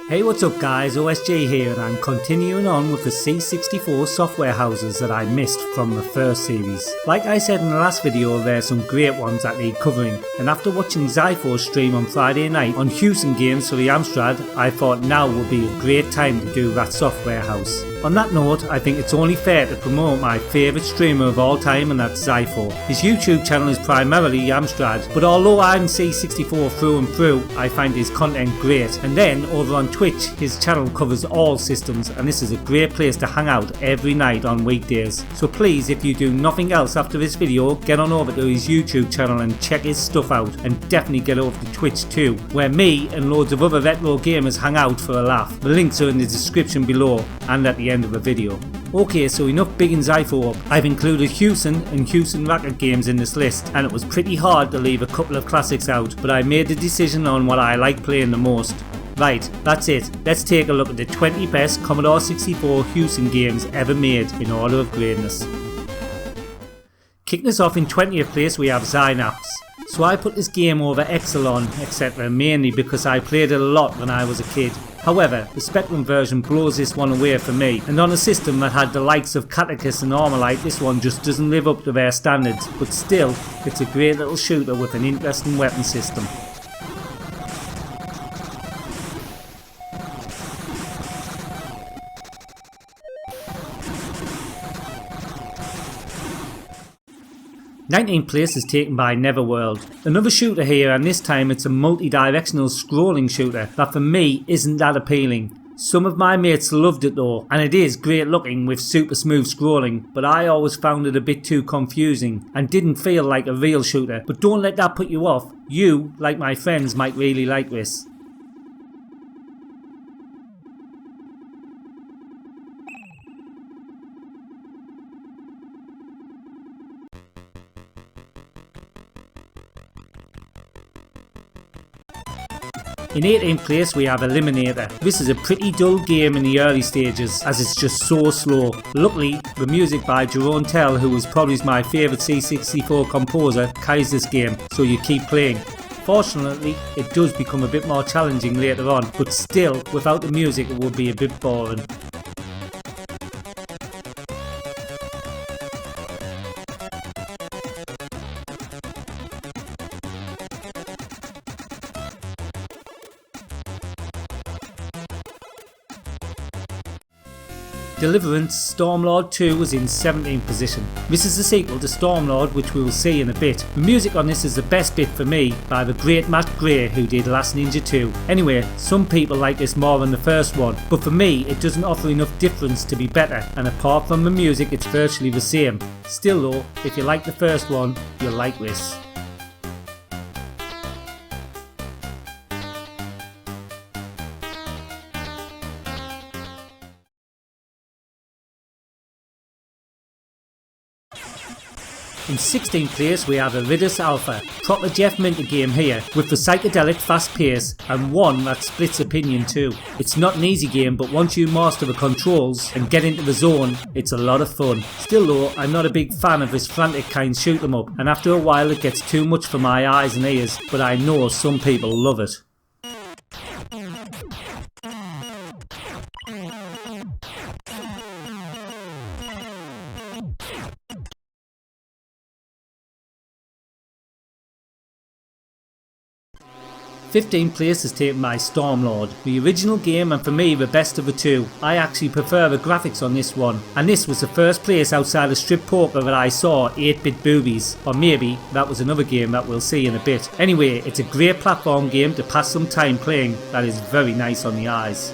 Hey, what's up guys, OSG here, and I'm continuing on with the C64 software houses that I missed from the first series. Like I said in the last video, there are some great ones that need covering, and after watching Xyphoe stream on Friday night on Hewson games for the Amstrad, I thought now would be a great time to do that software house. On that note, I think it's only fair to promote my favourite streamer of all time, and that's Xyphoe. His YouTube channel is primarily Amstrad, but although I'm C64 through and through, I find his content great. And then over on Twitch, his channel covers all systems, and this is a great place to hang out every night on weekdays. So please, if you do nothing else after this video, get on over to his YouTube channel and check his stuff out, and definitely get over to Twitch too, where me and loads of other retro gamers hang out for a laugh. The links are in the description below and at the end of the video. Okay, so enough bigging Xyphoe up. I've included Hewson and Hewson Racket games in this list, and it was pretty hard to leave a couple of classics out, but I made the decision on what I like playing the most. Right, that's it. Let's take a look at the 20 best Commodore 64 Hewson games ever made in order of greatness. Kicking us off in 20th place we have Zynaps. So I put this game over Exelon, etc. mainly because I played it a lot when I was a kid. However, the Spectrum version blows this one away for me, and on a system that had the likes of Catechus and Armalite, this one just doesn't live up to their standards, but still, it's a great little shooter with an interesting weapon system. Nineteenth place is taken by Netherworld. Another shooter here, and this time it's a multi-directional scrolling shooter that for me isn't that appealing. Some of my mates loved it though, and it is great looking with super smooth scrolling, but I always found it a bit too confusing and didn't feel like a real shooter. But don't let that put you off. You, like my friends, might really like this. In 18th place we have Eliminator. This is a pretty dull game in the early stages as it's just so slow. Luckily, the music by Jerome Tell, who was probably my favourite C64 composer, carries this game, so you keep playing. Fortunately, it does become a bit more challenging later on, but still, without the music it would be a bit boring. Deliverance Stormlord II was in 17th position. This is the sequel to Stormlord, which we will see in a bit. The music on this is the best bit for me, by the great Matt Gray who did Last Ninja 2. Anyway, some people like this more than the first one, but for me it doesn't offer enough difference to be better, and apart from the music it's virtually the same. Still though, if you like the first one, you'll like this. In 16th place we have Iridis Alpha, proper Jeff Minter game here, with the psychedelic fast pace and one that splits opinion too. It's not an easy game, but once you master the controls and get into the zone, it's a lot of fun. Still though, I'm not a big fan of this frantic kind shoot 'em up, and after a while it gets too much for my eyes and ears, but I know some people love it. In 15th place is taken by Stormlord, the original game and for me the best of the two. I actually prefer the graphics on this one, and this was the first place outside of strip poker that I saw 8-bit boobies, or maybe that was another game that we'll see in a bit. Anyway, it's a great platform game to pass some time playing that is very nice on the eyes.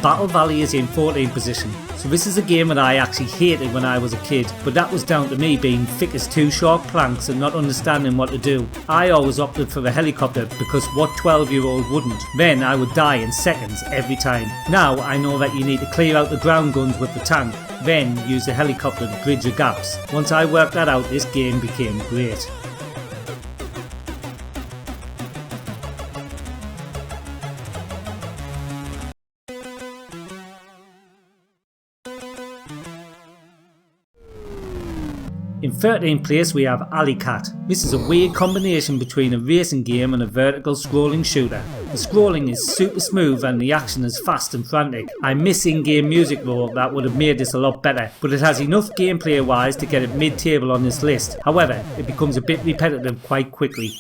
Battle Valley is in 14th position. So this is a game that I actually hated when I was a kid, but that was down to me being thick as two sharp planks and not understanding what to do. I always opted for the helicopter because what 12-year-old wouldn't? Then I would die in seconds every time. Now I know that you need to clear out the ground guns with the tank, then use the helicopter to bridge the gaps. Once I worked that out, this game became great. In 13th place we have Alleykat. This is a weird combination between a racing game and a vertical scrolling shooter. The scrolling is super smooth and the action is fast and frantic. I miss in-game music though, that would have made this a lot better, but it has enough gameplay wise to get it mid-table on this list. However, it becomes a bit repetitive quite quickly.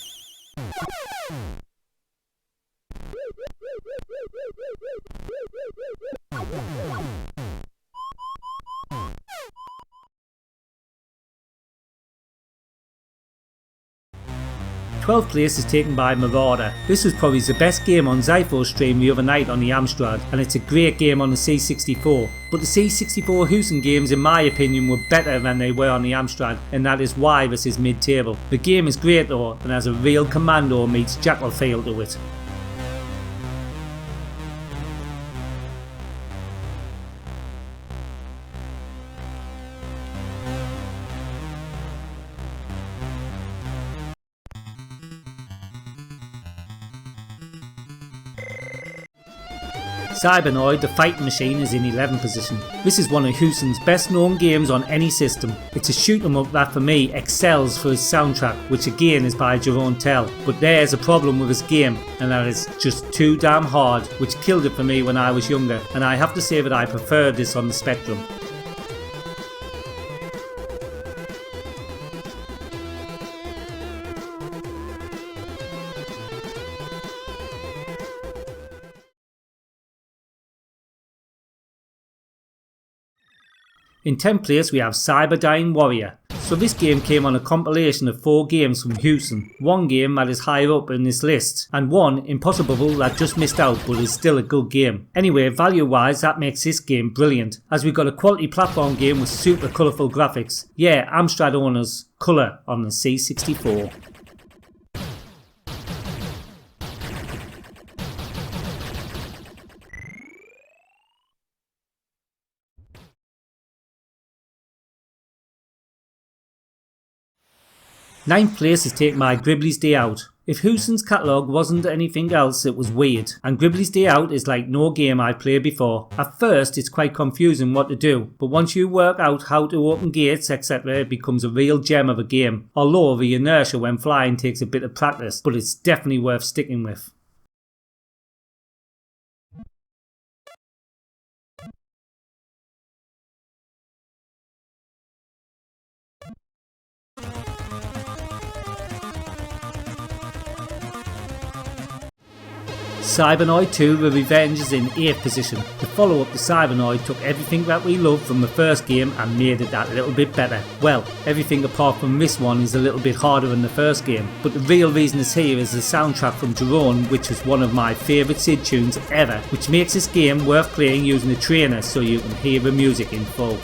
Twelfth place is taken by Marauder. This was probably the best game on Xyphoe's stream the other night on the Amstrad, and it's a great game on the C64. But the C64 Hewson games in my opinion were better than they were on the Amstrad, and that is why this is mid-table. The game is great though, and has a real Commodore meets Jackal feel to it. Cybernoid, the fighting machine, is in 11th position. This is one of Hewson's best known games on any system. It's a shoot 'em up that for me excels for its soundtrack, which again is by Jerome Tell. But there's a problem with this game, and that is just too damn hard, which killed it for me when I was younger, and I have to say that I preferred this on the Spectrum. In 10th place we have Cyberdyne Warrior. So this game came on a compilation of 4 games from Hewson. One game that is higher up in this list, and one impossible that just missed out but is still a good game. Anyway, value wise that makes this game brilliant, as we've got a quality platform game with super colourful graphics. Yeah, Amstrad owners, colour on the C64. Ninth place is taken by Gribbly's Day Out. If Hewson's catalogue wasn't anything else, it was weird, and Gribbly's Day Out is like no game I've played before. At first it's quite confusing what to do, but once you work out how to open gates etc, it becomes a real gem of a game, although the inertia when flying takes a bit of practice, but it's definitely worth sticking with. Cybernoid II The Revenge is in 8th position. The follow up to Cybernoid took everything that we loved from the first game and made it that little bit better. Well, everything apart from this one is a little bit harder than the first game, but the real reason it's here is the soundtrack from Jerome, which is one of my favourite SID tunes ever, which makes this game worth playing using a trainer so you can hear the music in full.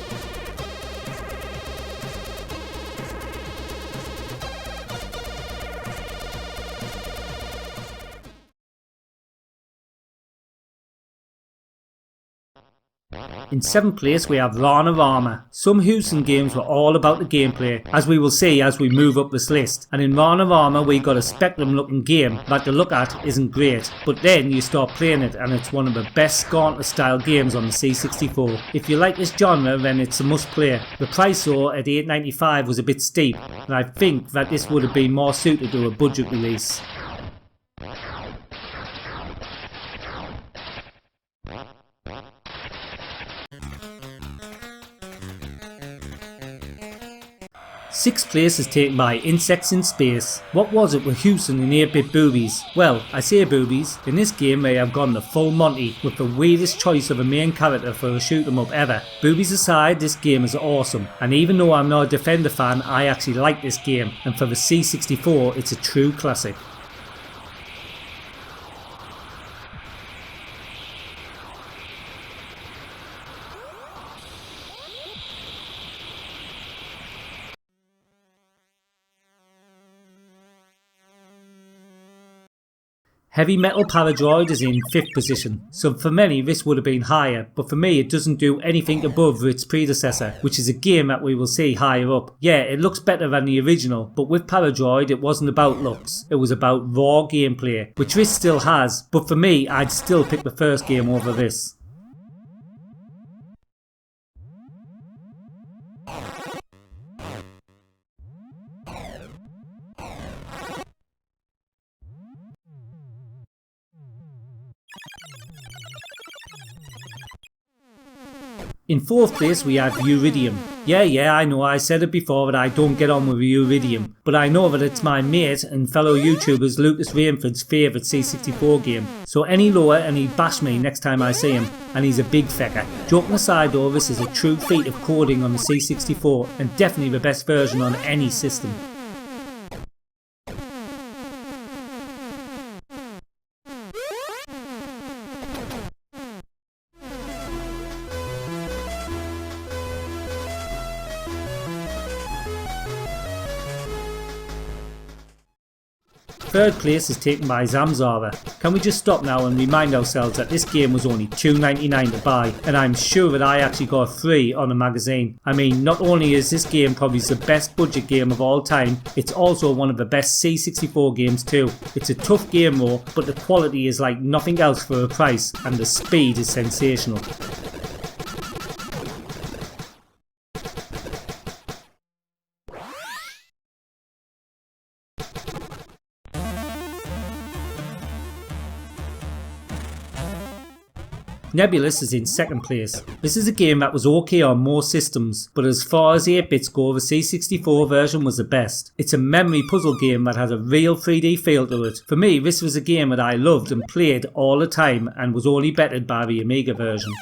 In 7th place we have Ranarama. Some Hewson games were all about the gameplay, as we will see as we move up this list, and in Ranarama we got a Spectrum looking game that to look at isn't great, but then you start playing it and it's one of the best Scarlet style games on the C64. If you like this genre then it's a must play. The price though at $8.95 was a bit steep, and I think that this would have been more suited to a budget release. Sixth place is taken by Insects in Space. What was it with Hewson and 8-bit boobies? Well, I say boobies, in this game they have gone the full Monty with the weirdest choice of a main character for a shoot 'em up ever. Boobies aside, this game is awesome, and even though I'm not a Defender fan, I actually like this game, and for the C64 it's a true classic. Heavy Metal Paradroid is in 5th position, so for many this would have been higher, but for me it doesn't do anything above its predecessor, which is a game that we will see higher up. Yeah, it looks better than the original, but with Paradroid it wasn't about looks, it was about raw gameplay, which this still has, but for me I'd still pick the first game over this. In 4th place we have Uridium. Yeah, I know I said it before that I don't get on with Uridium, but I know that it's my mate and fellow YouTubers Lucas Rainford's favourite C64 game, so any lower and he'd bash me next time I see him, and he's a big fecker. Joking aside though, this is a true feat of coding on the C64 and definitely the best version on any system. Third place is taken by Zamzara. Can we just stop now and remind ourselves that this game was only $2.99 to buy, and I'm sure that I actually got free on a magazine. I mean, not only is this game probably the best budget game of all time, it's also one of the best C64 games too. It's a tough game though, but the quality is like nothing else for a price, and the speed is sensational. Nebulus is in 2nd place. This is a game that was okay on most systems, but as far as 8-bits go, the C64 version was the best. It's a memory puzzle game that has a real 3D feel to it. For me, this was a game that I loved and played all the time and was only bettered by the Amiga version.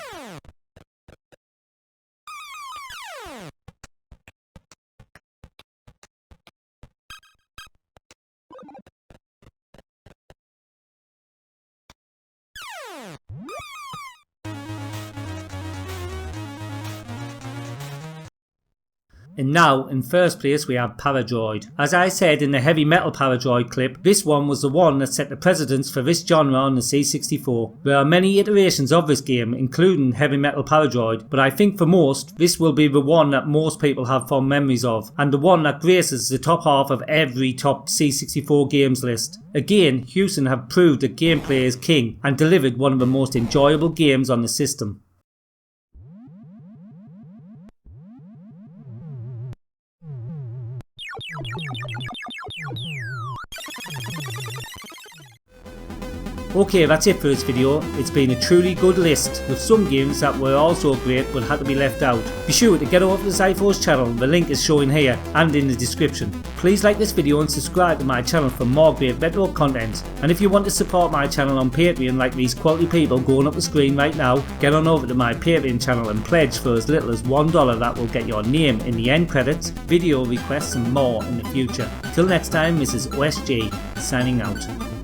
And now, in 1st place we have Paradroid. As I said in the heavy metal Paradroid clip, this one was the one that set the precedence for this genre on the C64. There are many iterations of this game, including heavy metal Paradroid, but I think for most, this will be the one that most people have fond memories of, and the one that graces the top half of every top C64 games list. Again, Hewson have proved that gameplay is king, and delivered one of the most enjoyable games on the system. Okay, that's it for this video. It's been a truly good list, with some games that were also great but had to be left out. Be sure to get over to Xyphoe's channel, the link is showing here and in the description. Please like this video and subscribe to my channel for more great retro content. And if you want to support my channel on Patreon like these quality people going up the screen right now, get on over to my Patreon channel and pledge for as little as $1. That will get your name in the end credits, video requests and more in the future. Till next time, this is OSG signing out.